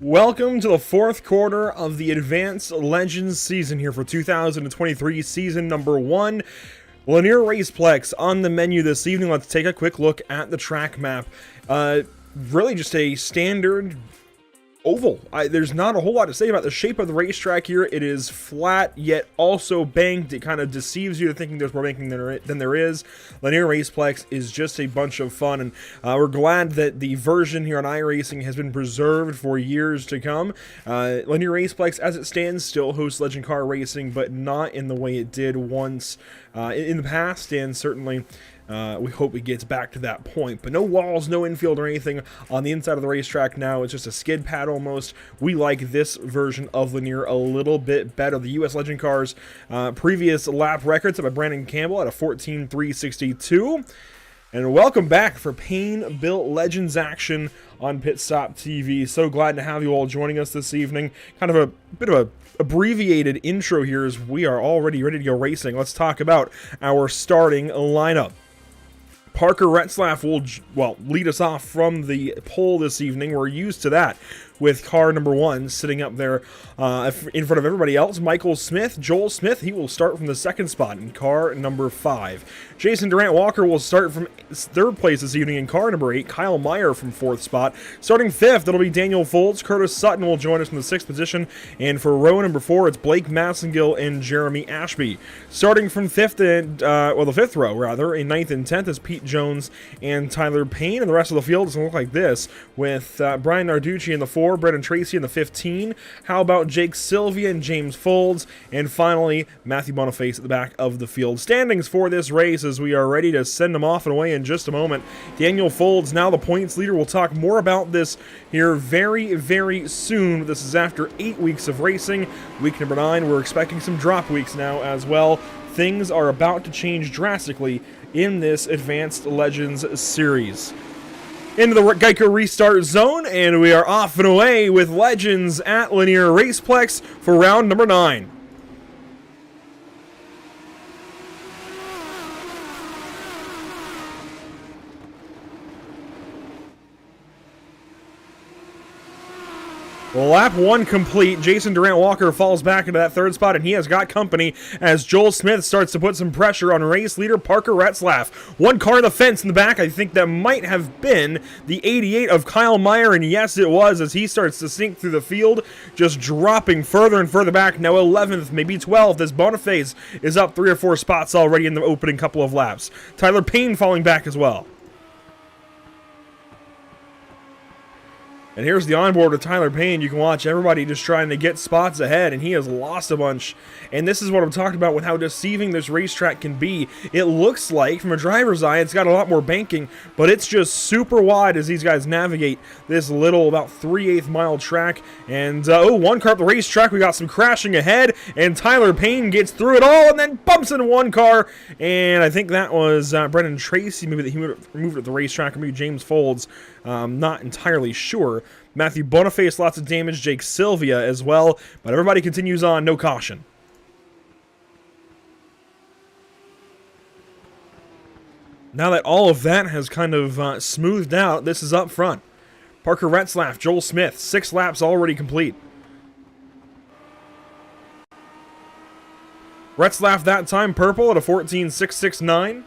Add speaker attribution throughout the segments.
Speaker 1: Welcome to the fourth quarter of the Advanced Legends season here for 2023 season number 1. Lanier Raceplex on the menu this evening. Let's take a quick look at the track map. Really just a standard oval. There's not a whole lot to say about the shape of the racetrack here. It is flat, yet also banked. It kind of deceives you to thinking there's more banking than there is. Lanier Raceplex is just a bunch of fun, and we're glad that the version here on iRacing has been preserved for years to come. Lanier Raceplex, as it stands, still hosts Legend Car Racing, but not in the way it did once in the past, and certainly we hope it gets back to that point. But no walls, no infield or anything on the inside of the racetrack now. It's just a skid pad almost. We like this version of Lanier a little bit better. The US Legend Cars previous lap records by Brandon Campbell at a 14.362. And welcome back for Payne Built Legends action on Pit Stop TV. So glad to have you all joining us this evening. Kind of a bit of a abbreviated intro here as we are already ready to go racing. Let's talk about our starting lineup. Parker Retzlaff will lead us off from the pole this evening. We're used to that with car number 1 sitting up there in front of everybody else. Michael Smith, Joel Smith, he will start from the second spot in car number 5. Jason Durant-Walker will start from third place this evening in car number 8. Kyle Meyer from 4th spot. Starting 5th, it'll be Daniel Foltz. Curtis Sutton will join us from the 6th position. And for row number 4, it's Blake Massengill and Jeremy Ashby. Starting from 5th and, the 5th row, rather, in 9th and 10th is Pete Jones and Tyler Payne. And the rest of the field doesn't look like this, with Brian Narducci in the 4, Brendan Tracy in the 15. How about Jake Sylvia and James Folds? And finally, Matthew Boniface at the back of the field. Standings for this race as we are ready to send them off and away in just a moment. Daniel Folds, now the points leader. We'll talk more about this here very, very soon. This is after 8 weeks of racing. Week number 9, we're expecting some drop weeks now as well. Things are about to change drastically in this Advanced Legends series. Into the Geico restart zone, and we are off and away with Legends at Lanier Raceplex for round number 9. Lap 1 complete. Jason Durant-Walker falls back into that 3rd spot, and he has got company as Joel Smith starts to put some pressure on race leader Parker Retzlaff. One car on the fence in the back. I think that might have been the 88 of Kyle Meyer, and yes, it was, as he starts to sink through the field, just dropping further and further back. Now 11th, maybe 12th, as Boniface is up 3 or 4 spots already in the opening couple of laps. Tyler Payne falling back as well. And here's the onboard with Tyler Payne. You can watch everybody just trying to get spots ahead, and he has lost a bunch. And this is what I'm talking about with how deceiving this racetrack can be. It looks like, from a driver's eye, it's got a lot more banking, but it's just super wide as these guys navigate this little, about 3/8 mile track. And, one car up the racetrack, we got some crashing ahead, and Tyler Payne gets through it all and then bumps into one car. And I think that was Brendan Tracy, maybe that he moved at the racetrack, or maybe James Folds. Not entirely sure. Matthew Boniface, lots of damage. Jake Sylvia as well. But everybody continues on, no caution. Now that all of that has kind of smoothed out, this is up front. Parker Retzlaff, Joel Smith, 6 laps already complete. Retzlaff that time purple at a 14.669.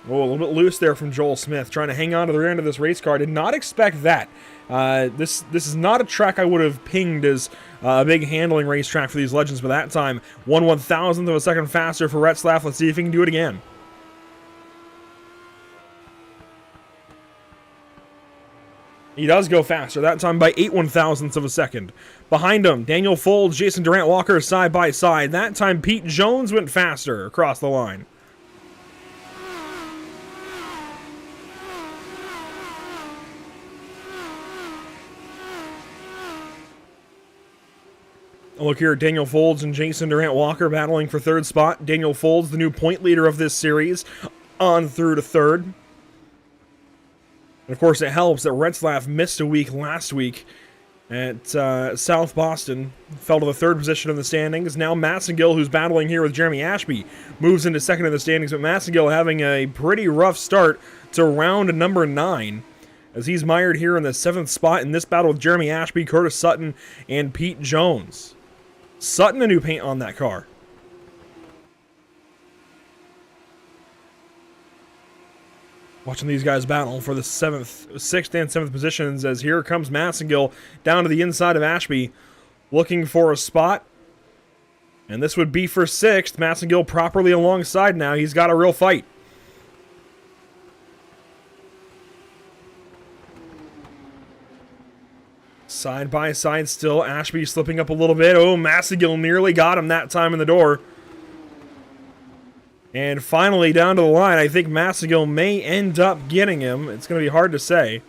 Speaker 1: Oh, a little bit loose there from Joel Smith, trying to hang on to the rear end of this race car. Did not expect that. This is not a track I would have pinged as a big handling racetrack for these Legends, but that time, 1/1000th of a second faster for Retzlaff. Let's see if he can do it again. He does go faster, that time by 8/1000ths of a second. Behind him, Daniel Folds, Jason Durant-Walker side by side. That time, Pete Jones went faster across the line. Look here, Daniel Folds and Jason Durant-Walker battling for 3rd spot. Daniel Folds, the new point leader of this series, on through to 3rd. And of course, it helps that Retzlaff missed a week last week at South Boston. Fell to the 3rd position in the standings. Now Massengill, who's battling here with Jeremy Ashby, moves into 2nd in the standings, but Massengill having a pretty rough start to round number 9, as he's mired here in the 7th spot in this battle with Jeremy Ashby, Curtis Sutton, and Pete Jones. Sutton, a new paint on that car. Watching these guys battle for the 6th and 7th positions, as here comes Massengill down to the inside of Ashby, looking for a spot. And this would be for 6th. Massengill properly alongside now. He's got a real fight. Side by side still. Ashby slipping up a little bit. Oh, Massengill nearly got him that time in the door. And finally down to the line. I think Massengill may end up getting him. It's going to be hard to say.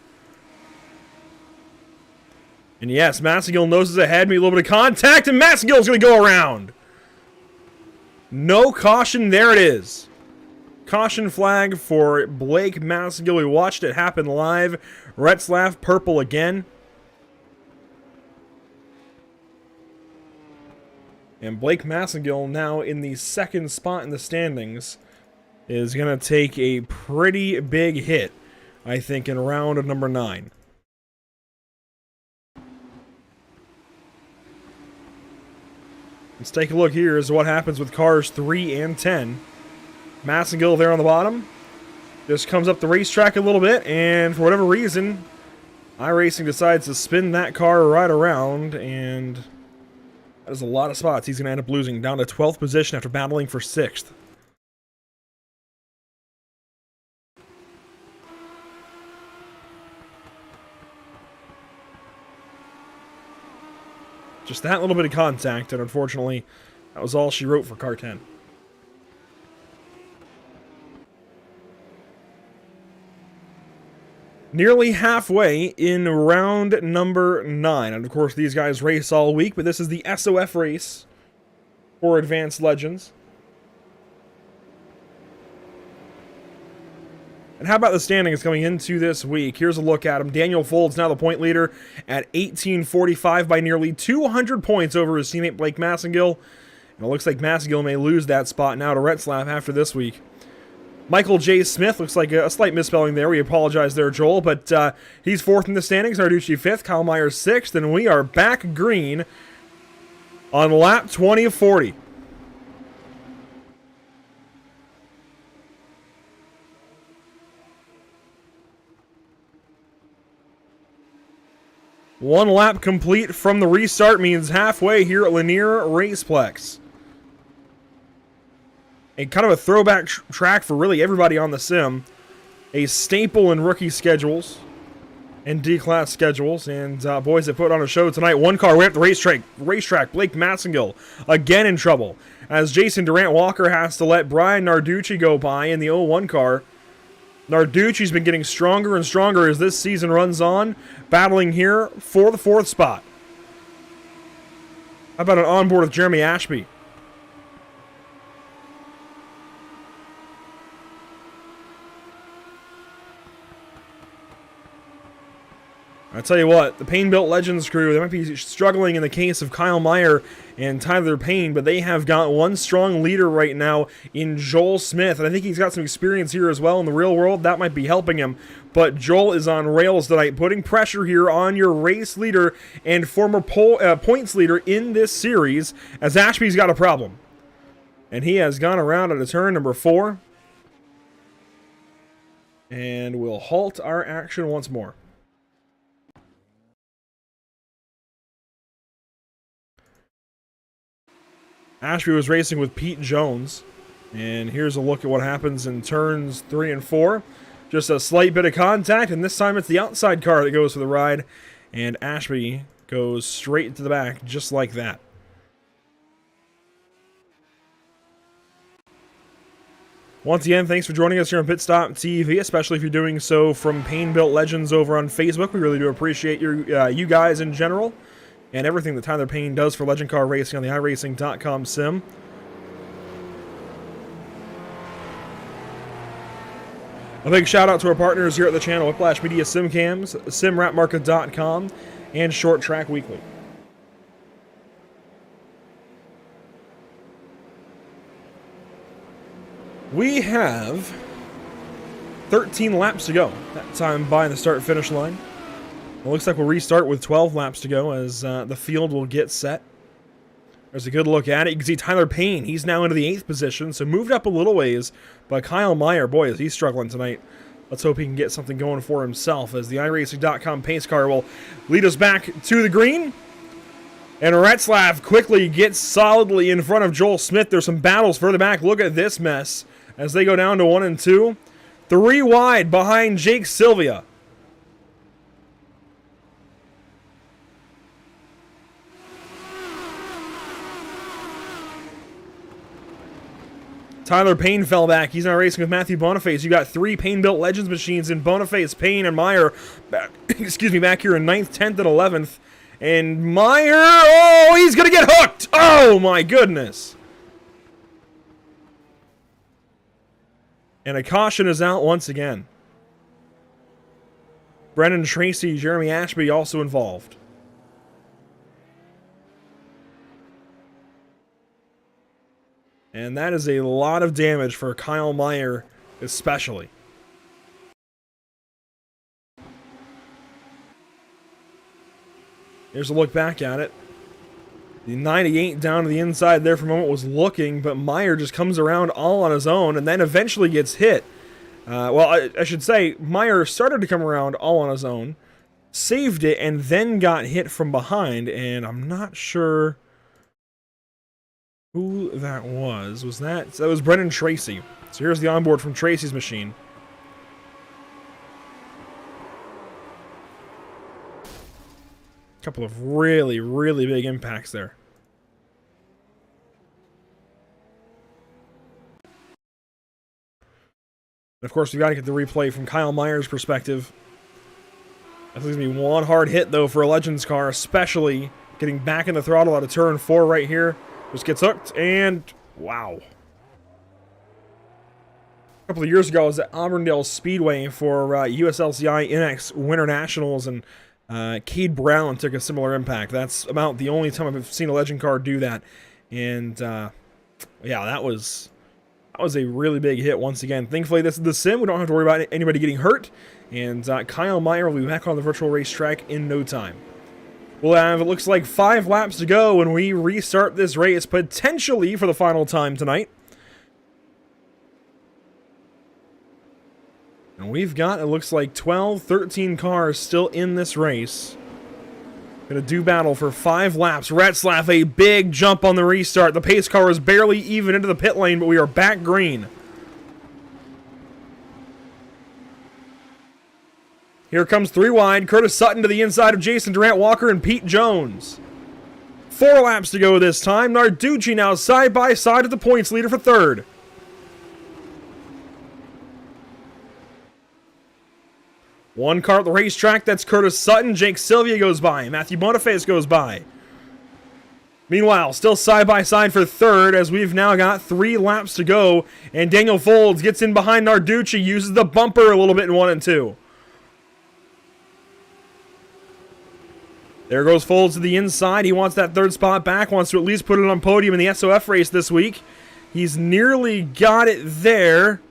Speaker 1: And yes, Massengill noses ahead. Maybe a little bit of contact. And Massengill's going to go around. No caution. There it is. Caution flag for Blake Massengill. We watched it happen live. Retzlaff purple again. And Blake Massengill, now in the 2nd spot in the standings, is going to take a pretty big hit, I think, in round number 9. Let's take a look here as to what happens with cars 3 and 10. Massengill there on the bottom. Just comes up the racetrack a little bit, and for whatever reason, iRacing decides to spin that car right around, and that is a lot of spots. He's going to end up losing down to 12th position after battling for 6th. Just that little bit of contact, and unfortunately, that was all she wrote for car 10. Nearly halfway in round number 9. And of course, these guys race all week, but this is the SOF race for Advanced Legends. And how about the standings coming into this week? Here's a look at them. Daniel Folds now the point leader at 1845 by nearly 200 points over his teammate Blake Massengill. And it looks like Massengill may lose that spot now to Retzlaff after this week. Michael J. Smith, looks like a slight misspelling there. We apologize there, Joel. But he's 4th in the standings. Narducci 5th. Kyle Myers 6th. And we are back green on lap 20 of 40. One lap complete from the restart means halfway here at Lanier Raceplex. A kind of a throwback track for really everybody on the sim. A staple in rookie schedules and D-class schedules. And boys that put on a show tonight. One car way up the racetrack. Blake Massengill again in trouble, as Jason Durant Walker has to let Brian Narducci go by in the 01 car. Narducci's been getting stronger and stronger as this season runs on, battling here for the 4th spot. How about an onboard with Jeremy Ashby? I tell you what, the Payne-Built Legends crew, they might be struggling in the case of Kyle Meyer and Tyler Payne, but they have got one strong leader right now in Joel Smith, and I think he's got some experience here as well in the real world. That might be helping him, but Joel is on rails tonight, putting pressure here on your race leader and former points leader in this series, as Ashby's got a problem. And he has gone around at a turn number 4, and we'll halt our action once more. Ashby was racing with Pete Jones, and here's a look at what happens in turns 3 and 4. Just a slight bit of contact, and this time it's the outside car that goes for the ride, and Ashby goes straight to the back, just like that. Once again, thanks for joining us here on Pit Stop TV, especially if you're doing so from Payne-Built Legends over on Facebook. We really do appreciate you guys in general, and everything that Tyler Payne does for Legend Car Racing on the iRacing.com sim. A big shout out to our partners here at the channel, Whiplash Media SimCams, SimRapMarket.com, and Short Track Weekly. We have 13 laps to go. That time by the start-finish line. It looks like we'll restart with 12 laps to go as the field will get set. There's a good look at it. You can see Tyler Payne. He's now into the 8th position, so moved up a little ways. But Kyle Meyer, boy, is he struggling tonight. Let's hope he can get something going for himself as the iRacing.com pace car will lead us back to the green. And Retzlaff quickly gets solidly in front of Joel Smith. There's some battles further back. Look at this mess as they go down to 1 and 2. 3 wide behind Jake Sylvia. Tyler Payne fell back. He's now racing with Matthew Boniface. You got 3 Payne-built Legends machines in Boniface, Payne, and Meyer. Back here in 9th, 10th, and 11th. And Meyer, oh, he's going to get hooked. Oh, my goodness. And a caution is out once again. Brendan Tracy, Jeremy Ashby also involved. And that is a lot of damage for Kyle Meyer, especially. Here's a look back at it. The 98 down to the inside there for a moment was looking, but Meyer just comes around all on his own and then eventually gets hit. Well, I should say, Meyer started to come around all on his own, saved it, and then got hit from behind, and I'm not sure who that was. That was Brendan Tracy. So here's the onboard from Tracy's machine. Couple of really, really big impacts there. And of course, we've got to get the replay from Kyle Meyer's perspective. I think it's going to be one hard hit, though, for a Legends car, especially getting back in the throttle out of turn 4 right here. Just gets hooked, and wow. A couple of years ago, I was at Auburndale Speedway for USLCI NX Winter Nationals, and Cade Brown took a similar impact. That's about the only time I've seen a Legend car do that. And yeah, that was a really big hit once again. Thankfully, this is the sim. We don't have to worry about anybody getting hurt. And Kyle Meyer will be back on the virtual racetrack in no time. We'll have, it looks like, 5 laps to go when we restart this race, potentially for the final time tonight. And we've got, it looks like, 12, 13 cars still in this race. Gonna do battle for 5 laps. Retzlaff, a big jump on the restart. The pace car is barely even into the pit lane, but we are back green. Here comes 3 wide. Curtis Sutton to the inside of Jason Durant Walker and Pete Jones. 4 laps to go this time. Narducci now side by side at the points leader for 3rd. One car at the racetrack, that's Curtis Sutton. Jake Sylvia goes by. Matthew Boniface goes by. Meanwhile, still side by side for 3rd as we've now got 3 laps to go. And Daniel Folds gets in behind Narducci, uses the bumper a little bit in 1 and 2. There goes Folds to the inside. He wants that 3rd spot back, wants to at least put it on podium in the SOF race this week. He's nearly got it there.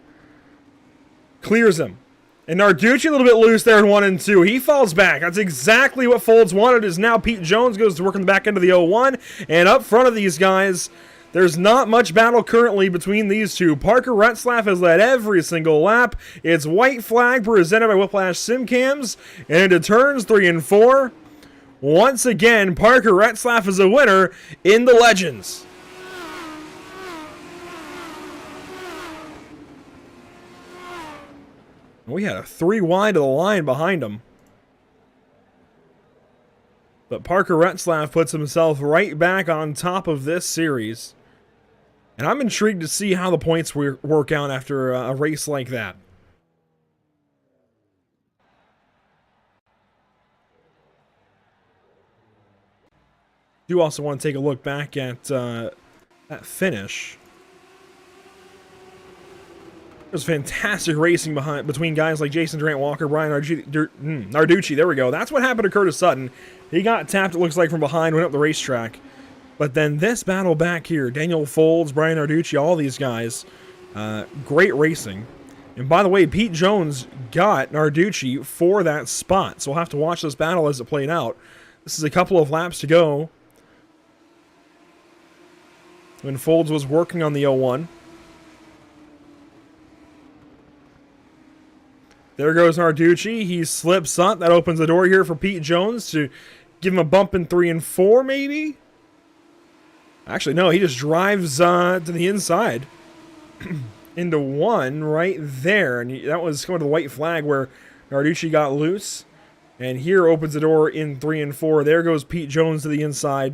Speaker 1: Clears him. And Narducci a little bit loose there in 1 and 2. He falls back. That's exactly what Folds wanted, is now Pete Jones goes to work in the back end of the 01. And up front of these guys, there's not much battle currently between these two. Parker Retzlaff has led every single lap. It's white flag presented by Whiplash Simcams. And into turns 3 and 4. Once again, Parker Retzlaff is a winner in the Legends. We had a 3 wide of the line behind him. But Parker Retzlaff puts himself right back on top of this series. And I'm intrigued to see how the points work out after a race like that. Do also want to take a look back at that finish. There's fantastic racing between guys like Jason Durant Walker, Brian Narducci. There we go. That's what happened to Curtis Sutton. He got tapped, it looks like, from behind, went up the racetrack. But then this battle back here, Daniel Folds, Brian Narducci, all these guys, great racing. And by the way, Pete Jones got Narducci for that spot, so we'll have to watch this battle as it played out. This is a couple of laps to go when Folds was working on the 01. There goes Narducci. He slips up. That opens the door here for Pete Jones to give him a bump in 3 and 4, maybe? Actually, no, he just drives to the inside. Into 1 right there. And that was going to the white flag where Narducci got loose. And here opens the door in 3 and 4. There goes Pete Jones to the inside.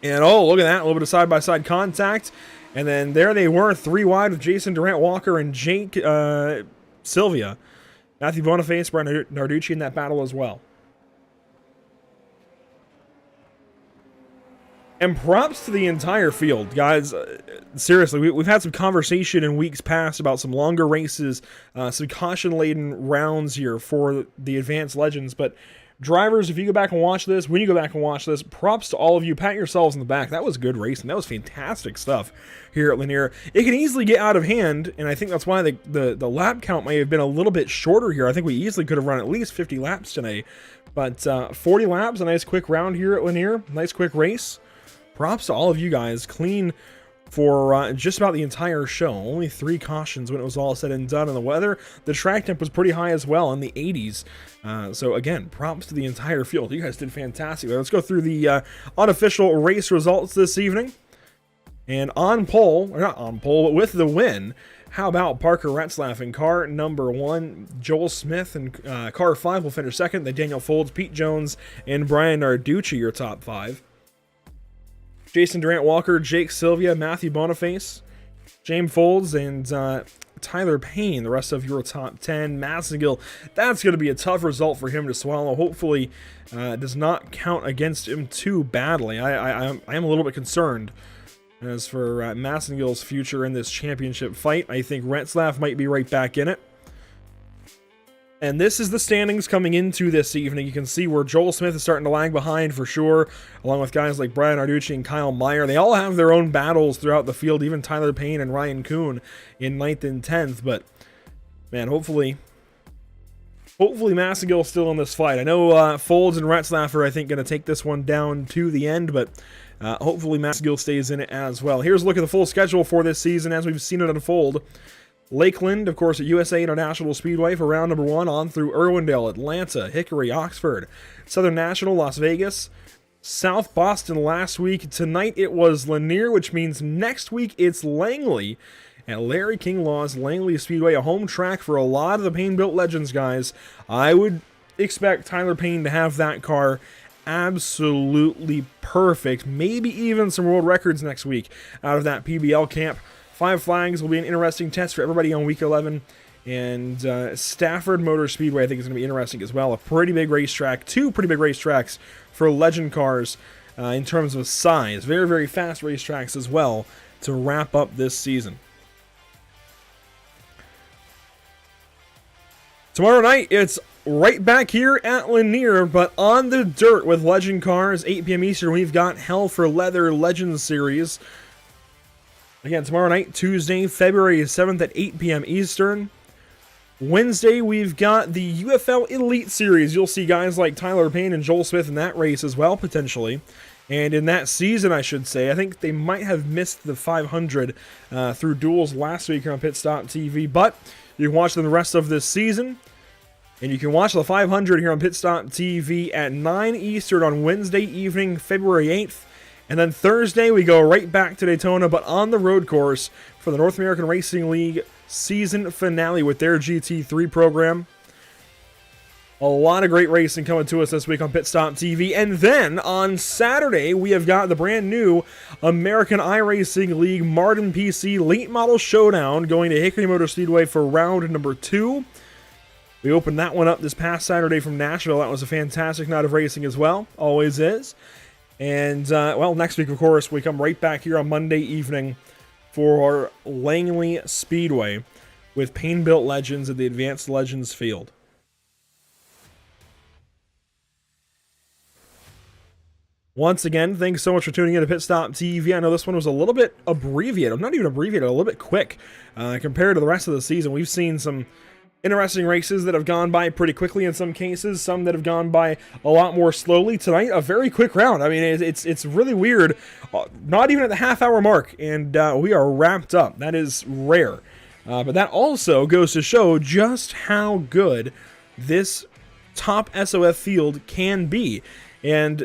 Speaker 1: And oh, look at that. A little bit of side-by-side contact. And then there they were, 3 wide with Jason Durant-Walker and Jake Sylvia. Matthew Boniface, Brian Narducci in that battle as well. And props to the entire field, guys. Seriously, we've had some conversation in weeks past about some longer races, some caution-laden rounds here for the Advanced Legends. But drivers, if you go back and watch this, when you go back and watch this, props to all of you. Pat yourselves in the back. That was good racing. That was fantastic stuff here at Lanier. It can easily get out of hand, and I think that's why the lap count may have been a little bit shorter here. I think we easily could have run at least 50 laps today. But 40 laps, a nice quick round here at Lanier. Nice quick race. Props to all of you guys. Clean for just about the entire show. Only 3 cautions when it was all said and done. And the weather, the track temp was pretty high as well, in the 80s. So again, props to the entire field. You guys did fantastic. Let's go through the unofficial race results this evening. And on pole, or not on pole, but with the win, how about Parker Retzlaff in car number 1, Joel Smith in car 5 will finish second, then Daniel Folds, Pete Jones, and Brian Narducci, your top 5. Jason Durant-Walker, Jake Sylvia, Matthew Boniface, James Folds, and Tyler Payne, the rest of your top 10. Massengill, that's going to be a tough result for him to swallow. Hopefully, does not count against him too badly. I am a little bit concerned as for Massengill's future in this championship fight. I think Retzlaff might be right back in it. And this is the standings coming into this evening. You can see where Joel Smith is starting to lag behind for sure, along with guys like Brian Narducci and Kyle Meyer. They all have their own battles throughout the field, even Tyler Payne and Ryan Kuhn in 9th and 10th. But, man, hopefully Massengill's still in this fight. I know Folds and Retzlaff are, I think, going to take this one down to the end, but hopefully Massengill stays in it as well. Here's a look at the full schedule for this season as we've seen it unfold. Lakeland, of course, at USA International Speedway for round number 1 on through Irwindale, Atlanta, Hickory, Oxford, Southern National, Las Vegas, South Boston last week. Tonight it was Lanier, which means next week it's Langley at Larry King Law's Langley Speedway, a home track for a lot of the Payne-built legends, guys. I would expect Tyler Payne to have that car absolutely perfect, maybe even some world records next week out of that PBL camp. 5 Flags will be an interesting test for everybody on week 11. And Stafford Motor Speedway, I think, is going to be interesting as well. A pretty big racetrack. 2 pretty big racetracks for legend cars in terms of size. Very, very fast racetracks as well to wrap up this season. Tomorrow night, it's right back here at Lanier, but on the dirt with legend cars. 8 p.m. Eastern, we've got Hell for Leather Legends Series. Again, tomorrow night, Tuesday, February 7th at 8 p.m. Eastern. Wednesday, we've got the UFL Elite Series. You'll see guys like Tyler Payne and Joel Smith in that race as well, potentially. And in that season, I should say, I think they might have missed the 500 through duels last week here on Pit Stop TV. But you can watch them the rest of this season. And you can watch the 500 here on Pit Stop TV at 9 Eastern on Wednesday evening, February 8th. And then Thursday, we go right back to Daytona, but on the road course for the North American Racing League season finale with their GT3 program. A lot of great racing coming to us this week on Pit Stop TV. And then on Saturday, we have got the brand new American iRacing League Martin PC Late Model Showdown going to Hickory Motor Speedway for round number 2. We opened that one up this past Saturday from Nashville. That was a fantastic night of racing as well. Always is. And, well, next week, of course, we come right back here on Monday evening for Langley Speedway with Payne-built legends at the Advanced Legends field. Once again, thanks so much for tuning in to Pit Stop TV. I know this one was a little bit abbreviated, not even abbreviated, a little bit quick compared to the rest of the season. We've seen some interesting races that have gone by pretty quickly in some cases, some that have gone by a lot more slowly. Tonight, a very quick round. I mean, it's really weird. Not even at the half-hour mark, and we are wrapped up. That is rare. But that also goes to show just how good this top SOF field can be. And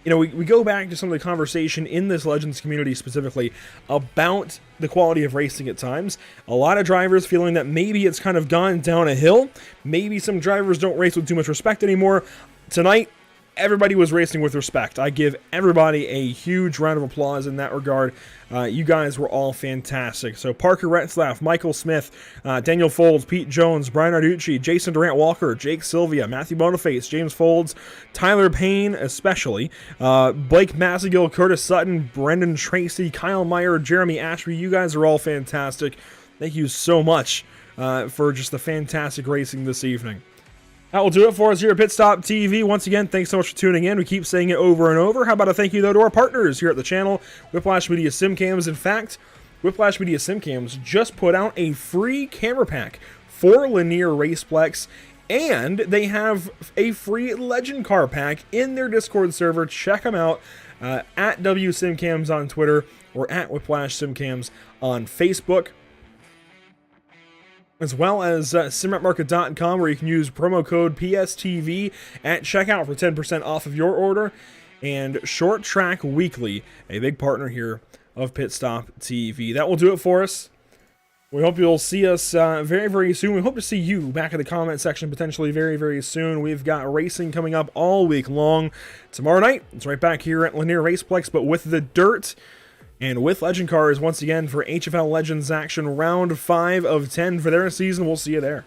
Speaker 1: you know, we go back to some of the conversation in this Legends community specifically about the quality of racing at times. A lot of drivers feeling that maybe it's kind of gone down a hill. Maybe some drivers don't race with too much respect anymore. Tonight, everybody was racing with respect. I give everybody a huge round of applause in that regard. You guys were all fantastic. So Parker Retzlaff, Michael Smith, Daniel Folds, Pete Jones, Brian Arducci, Jason Durant-Walker, Jake Sylvia, Matthew Boniface, James Folds, Tyler Payne especially, Blake Massagill, Curtis Sutton, Brendan Tracy, Kyle Meyer, Jeremy Ashby. You guys are all fantastic. Thank you so much for just the fantastic racing this evening. That will do it for us here at Pit Stop TV. Once again, thanks so much for tuning in. We keep saying it over and over. How about a thank you, though, to our partners here at the channel, Whiplash Media SimCams. In fact, Whiplash Media SimCams just put out a free camera pack for Lanier Raceplex, and they have a free Legend car pack in their Discord server. Check them out at WSimCams on Twitter or at Whiplash SimCams on Facebook, as well as simrapmarket.com, where you can use promo code PSTV at checkout for 10% off of your order. And Short Track Weekly, a big partner here of Pit Stop TV. That will do it for us. We hope you'll see us very, very soon. We hope to see you back in the comment section potentially very, very soon. We've got racing coming up all week long. Tomorrow night, it's right back here at Lanier Raceplex, but with the dirt and with Legend Cars once again for HFL Legends action round 5 of 10 for their season. We'll see you there.